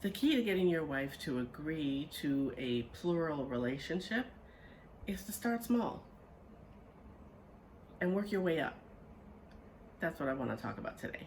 The key to getting your wife to agree to a plural relationship is to start small and work your way up. That's what I want to talk about today.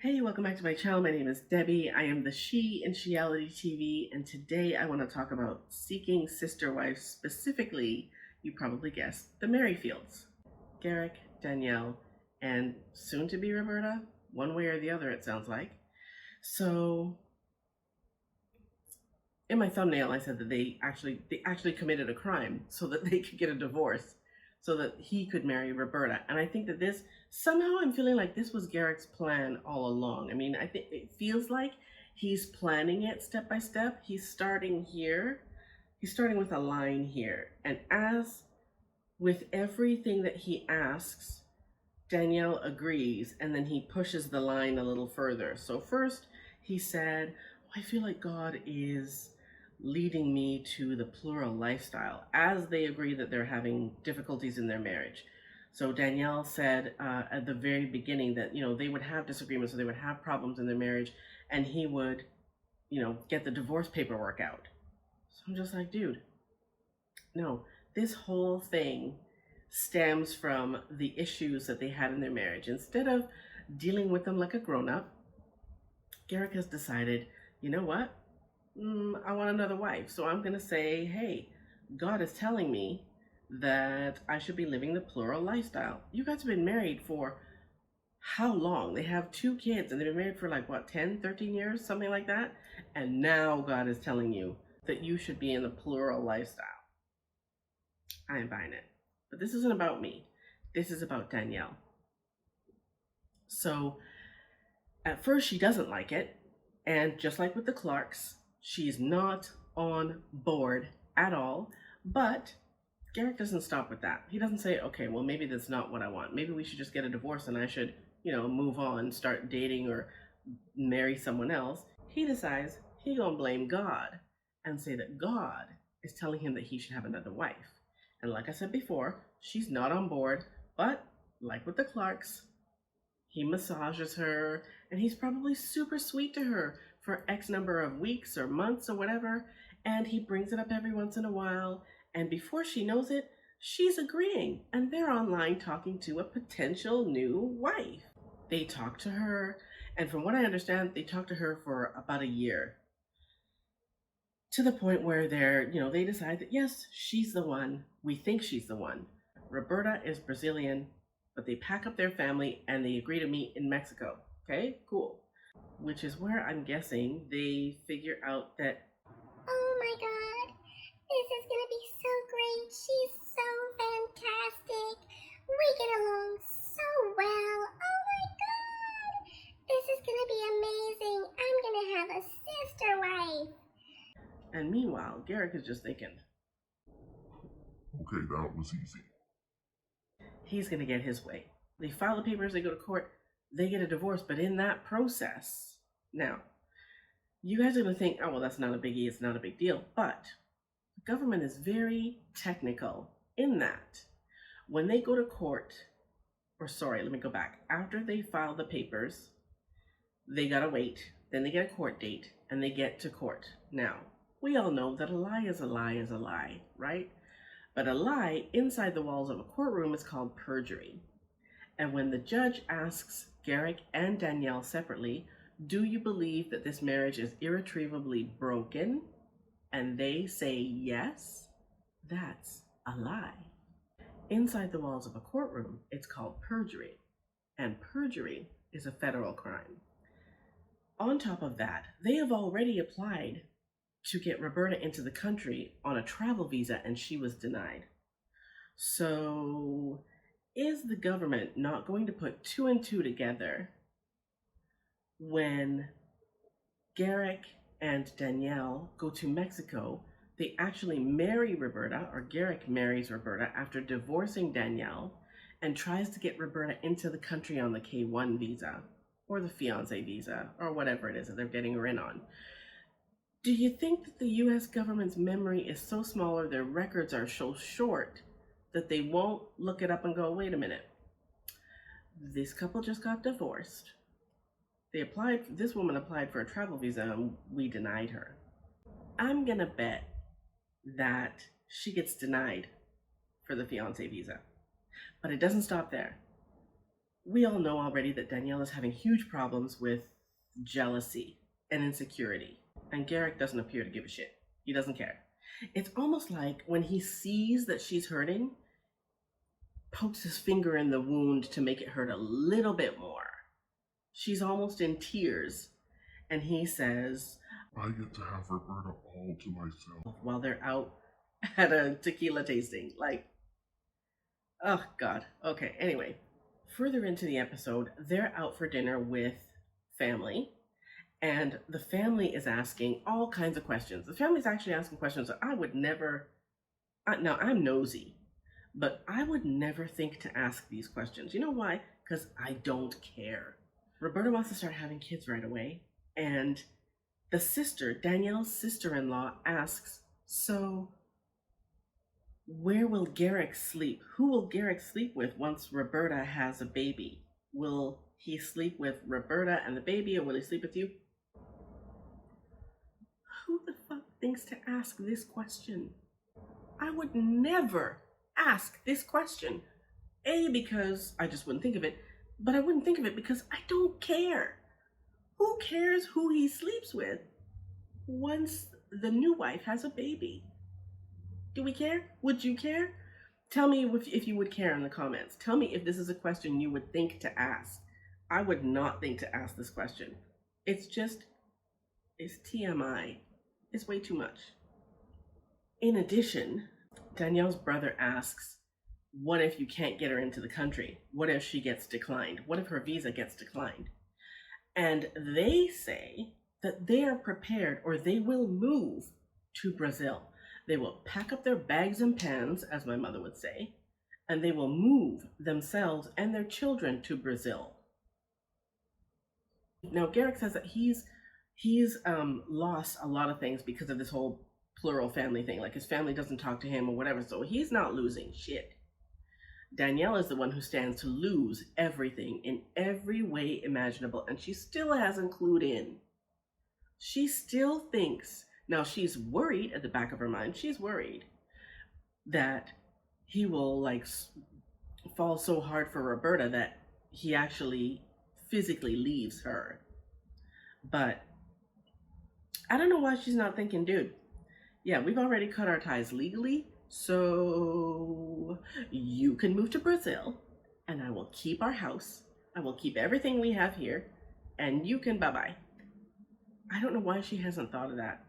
Hey, welcome back to my channel. My name is Debbie. I am the She in Sheality TV, and today I want to talk about seeking sister wives, specifically, you probably guessed, the Merrifields. Garrick, Danielle, and soon to be Roberta, one way or the other it sounds like. So in my thumbnail I said that they actually committed a crime so that they could get a divorce, so that he could marry Roberta. And I think that this, somehow I'm feeling like this was Garrick's plan all along. I mean, I think it feels like he's planning it step by step. He's starting here. He's starting with a line here. And as with everything that he asks, Danielle agrees, and then he pushes the line a little further. So first he said, I feel like God is leading me to the plural lifestyle, as they agree that they're having difficulties in their marriage. So Danielle said at the very beginning that, they would have disagreements, or they would have problems in their marriage, and he would, get the divorce paperwork out. So I'm just like, dude, no, this whole thing stems from the issues that they had in their marriage. Instead of dealing with them like a grown-up, Garrick has decided, you know what? I want another wife. So I'm going to say, hey, God is telling me that I should be living the plural lifestyle. You guys have been married for how long? They have 2 kids, and they've been married for like, what, 10, 13 years, something like that? And now God is telling you that you should be in the plural lifestyle. I ain't buying it. But this isn't about me. This is about Danielle. So at first she doesn't like it. And just like with the Clarks, she's not on board at all. But Garrick doesn't stop with that. He doesn't say, okay, well, maybe that's not what I want. Maybe we should just get a divorce and I should, move on, start dating or marry someone else. He decides he gonna blame God and say that God is telling him that he should have another wife. And like I said before, she's not on board, but like with the Clarks, he massages her, and he's probably super sweet to her for X number of weeks or months or whatever, and he brings it up every once in a while, and before she knows it, she's agreeing, and they're online talking to a potential new wife. They talk to her, and from what I understand, they talk to her for about a year, to the point where they decide that yes, she's the one. We think she's the one. Roberta is Brazilian, but they pack up their family and they agree to meet in Mexico. Okay, cool. Which is where I'm guessing they figure out that, oh my God, this is gonna be so great. She's so fantastic. We get along so well. Oh my God, this is gonna be amazing. I'm gonna have a sister wife. and meanwhile, Garrick is just thinking, okay, that was easy. He's gonna get his way. They file the papers, they go to court, they get a divorce, but in that process, now, you guys are gonna think, oh, well, that's not a biggie, it's not a big deal, but the government is very technical in that when they go to court, let me go back. After they file the papers, they gotta wait, then they get a court date, and they get to court. Now, we all know that a lie is a lie is a lie, right? But a lie inside the walls of a courtroom is called perjury. And when the judge asks Garrick and Danielle separately, do you believe that this marriage is irretrievably broken? And they say yes, that's a lie. Inside the walls of a courtroom, it's called perjury. And perjury is a federal crime. On top of that, they have already applied to get Roberta into the country on a travel visa, and she was denied. So is the government not going to put 2 and 2 together when Garrick and Danielle go to Mexico? They actually marry Roberta, or Garrick marries Roberta after divorcing Danielle, and tries to get Roberta into the country on the K1 visa or the fiance visa or whatever it is that they're getting her in on. Do you think that the US government's memory is so small or their records are so short that they won't look it up and go, wait a minute, this couple just got divorced. This woman applied for a travel visa and we denied her. I'm gonna bet that she gets denied for the fiance visa. But it doesn't stop there. We all know already that Danielle is having huge problems with jealousy and insecurity. And Garrick doesn't appear to give a shit. He doesn't care. It's almost like when he sees that she's hurting, pokes his finger in the wound to make it hurt a little bit more. She's almost in tears. And he says, I get to have Roberta all to myself. While they're out at a tequila tasting. Like, oh God. Okay, anyway. Further into the episode, they're out for dinner with family. And the family is asking all kinds of questions. The family's actually asking questions that I would never... Now, I'm nosy. But I would never think to ask these questions. You know why? Because I don't care. Roberta wants to start having kids right away. And the sister, Danielle's sister-in-law, asks, so where will Garrick sleep? Who will Garrick sleep with once Roberta has a baby? Will he sleep with Roberta and the baby, or will he sleep with you? Who the fuck thinks to ask this question? I would never ask this question. A, because I just wouldn't think of it, but I wouldn't think of it because I don't care. Who cares who he sleeps with once the new wife has a baby? Do we care? Would you care? Tell me if you would care in the comments. Tell me if this is a question you would think to ask. I would not think to ask this question. It's TMI. It's way too much. In addition, Danielle's brother asks, what if you can't get her into the country? What if she gets declined? What if her visa gets declined? And they say that they are prepared, or they will move to Brazil. They will pack up their bags and pans, as my mother would say, and they will move themselves and their children to Brazil. Now, Garrick says that he's lost a lot of things because of this whole plural family thing. Like, his family doesn't talk to him or whatever, so he's not losing shit. Danielle is the one who stands to lose everything in every way imaginable, and she still hasn't clued in. She still thinks, now she's worried at the back of her mind, she's worried that he will like fall so hard for Roberta that he actually physically leaves her. But I don't know why she's not thinking, dude, yeah, we've already cut our ties legally, so you can move to Brazil and I will keep our house. I will keep everything we have here and you can bye-bye. I don't know why she hasn't thought of that.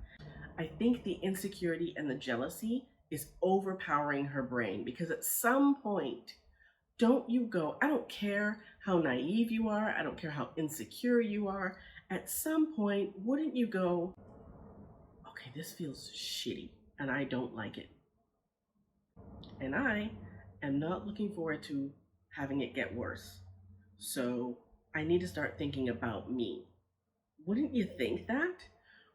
I think the insecurity and the jealousy is overpowering her brain, because at some point, don't you go, I don't care how naive you are, I don't care how insecure you are, at some point, wouldn't you go, okay, this feels shitty and I don't like it. And I am not looking forward to having it get worse. So I need to start thinking about me. Wouldn't you think that?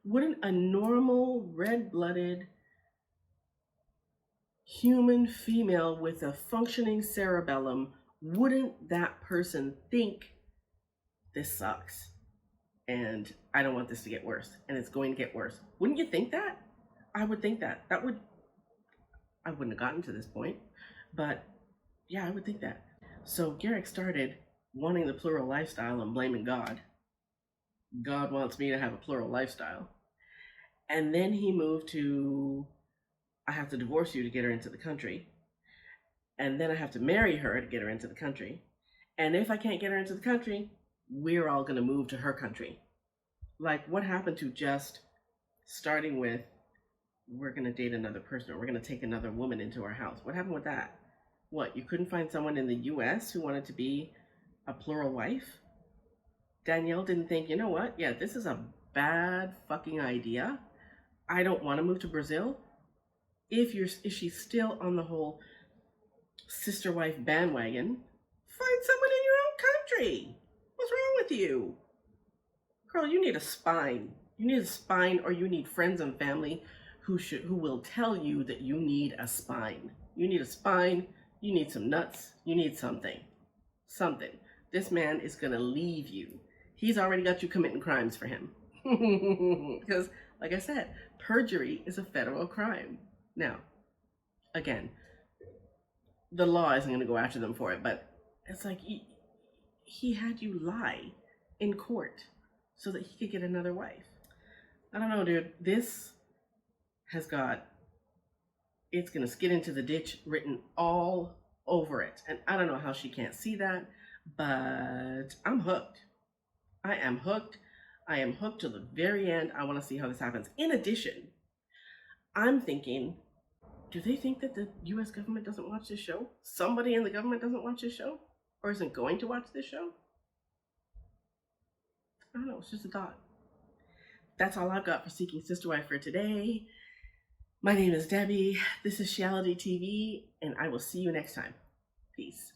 Wouldn't a normal, red-blooded, human female with a functioning cerebellum, wouldn't that person think, this sucks and I don't want this to get worse and it's going to get worse? Wouldn't you think that? I would think that. I wouldn't have gotten to this point, but yeah, I would think that. So Garrick started wanting the plural lifestyle and blaming God. God wants me to have a plural lifestyle. And then he moved to, I have to divorce you to get her into the country. And then I have to marry her to get her into the country. And if I can't get her into the country, we're all going to move to her country. Like, what happened to just starting with, we're going to date another person, or we're going to take another woman into our house? What happened with that? What, you couldn't find someone in the US who wanted to be a plural wife? Danielle didn't think, you know what? Yeah, this is a bad fucking idea. I don't want to move to Brazil. If she's still on the whole sister wife bandwagon, Find someone in your own country. What's wrong with you? Girl, you need a spine. You need a spine, or you need friends and family who will tell you that you need a spine. You need a spine, you need some nuts, you need something. Something. This man is gonna leave you. He's already got you committing crimes for him. Because, like I said, perjury is a federal crime. Now, again, the law isn't gonna go after them for it, but it's like he had you lie in court so that he could get another wife. I don't know, dude. This has got, it's gonna skid into the ditch written all over it. And I don't know how she can't see that, but I'm hooked. I am hooked. I am hooked to the very end. I want to see how this happens. In addition, I'm thinking, do they think that the US government doesn't watch this show? Somebody in the government doesn't watch this show? Or isn't going to watch this show? I don't know, it's just a thought. That's all I've got for Seeking Sister Wife for today. My name is Debbie. This is Shiality TV, and I will see you next time. Peace.